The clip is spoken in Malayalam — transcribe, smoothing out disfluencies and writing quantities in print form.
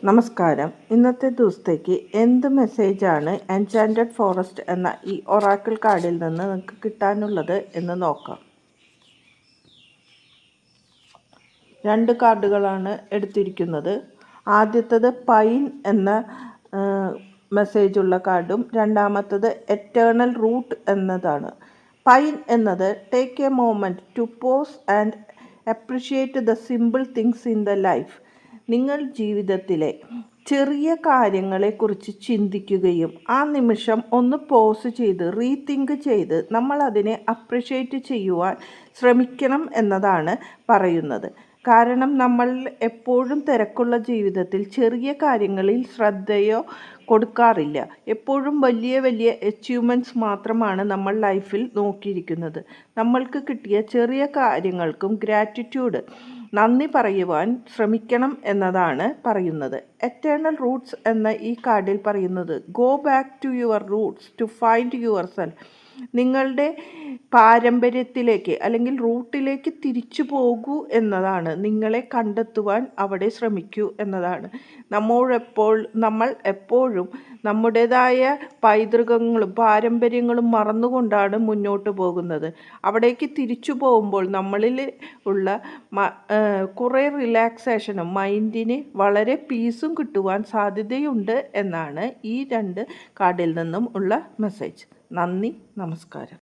നമസ്കാരം. ഇന്നത്തെ ദിവസത്തേക്ക് എന്ത് മെസ്സേജാണ് എൻചാൻറ്റഡ് ഫോറസ്റ്റ് എന്ന ഈ ഒറാക്കിൾ കാർഡിൽ നിന്ന് നിങ്ങൾക്ക് കിട്ടാനുള്ളത് എന്ന് നോക്കാം. 2 കാർഡുകളാണ് എടുത്തിരിക്കുന്നത്. ആദ്യത്തേത് പൈൻ എന്ന മെസ്സേജുള്ള കാർഡും രണ്ടാമത്തത് എറ്റേണൽ റൂട്ട് എന്നതാണ്. പൈൻ എന്നത് take a moment to pause and appreciate the simple things in the life. നിങ്ങൾ ജീവിതത്തിലെ ചെറിയ കാര്യങ്ങളെക്കുറിച്ച് ചിന്തിക്കുകയും ആ നിമിഷം ഒന്ന് പോസ് ചെയ്ത് റീതിങ്ക് ചെയ്ത് നമ്മൾ അതിനെ അപ്രിഷ്യേറ്റ് ചെയ്യുവാൻ ശ്രമിക്കണം എന്നതാണ് പറയുന്നത്. കാരണം നമ്മൾ എപ്പോഴും തിരക്കുള്ള ജീവിതത്തിൽ ചെറിയ കാര്യങ്ങളിൽ ശ്രദ്ധയോ കൊടുക്കാറില്ല. എപ്പോഴും വലിയ വലിയ അച്ചീവ്മെൻറ്റ്സ് മാത്രമാണ് നമ്മൾ ലൈഫിൽ നോക്കിയിരിക്കുന്നത്. നമ്മൾക്ക് കിട്ടിയ ചെറിയ കാര്യങ്ങൾക്കും ഗ്രാറ്റിറ്റ്യൂഡ് നന്ദി പറയുവാൻ ശ്രമിക്കണം എന്നതാണ് പറയുന്നത്. എറ്റേണൽ റൂട്ട്സ് എന്ന ഈ കാർഡിൽ പറയുന്നത് go back to your roots to find yourself. നിങ്ങളുടെ പാരമ്പര്യത്തിലേക്ക് അല്ലെങ്കിൽ റൂട്ടിലേക്ക് തിരിച്ചു പോകൂ എന്നതാണ്. നിങ്ങളെ കണ്ടെത്തുവാൻ അവിടെ ശ്രമിക്കൂ എന്നതാണ്. നമ്മൾ എപ്പോഴും നമ്മുടേതായ പൈതൃകങ്ങളും പാരമ്പര്യങ്ങളും മറന്നുകൊണ്ടാണ് മുന്നോട്ട് പോകുന്നത്. അവിടേക്ക് തിരിച്ചു പോകുമ്പോൾ നമ്മളിൽ ഉള്ള കുറേ റിലാക്സേഷനും മൈൻഡിന് വളരെ പീസും കിട്ടുവാൻ സാധ്യതയുണ്ട് എന്നാണ് ഈ 2 കാർഡിൽ നിന്നും ഉള്ള മെസ്സേജ്. നന്ദി, നമസ്കാരം.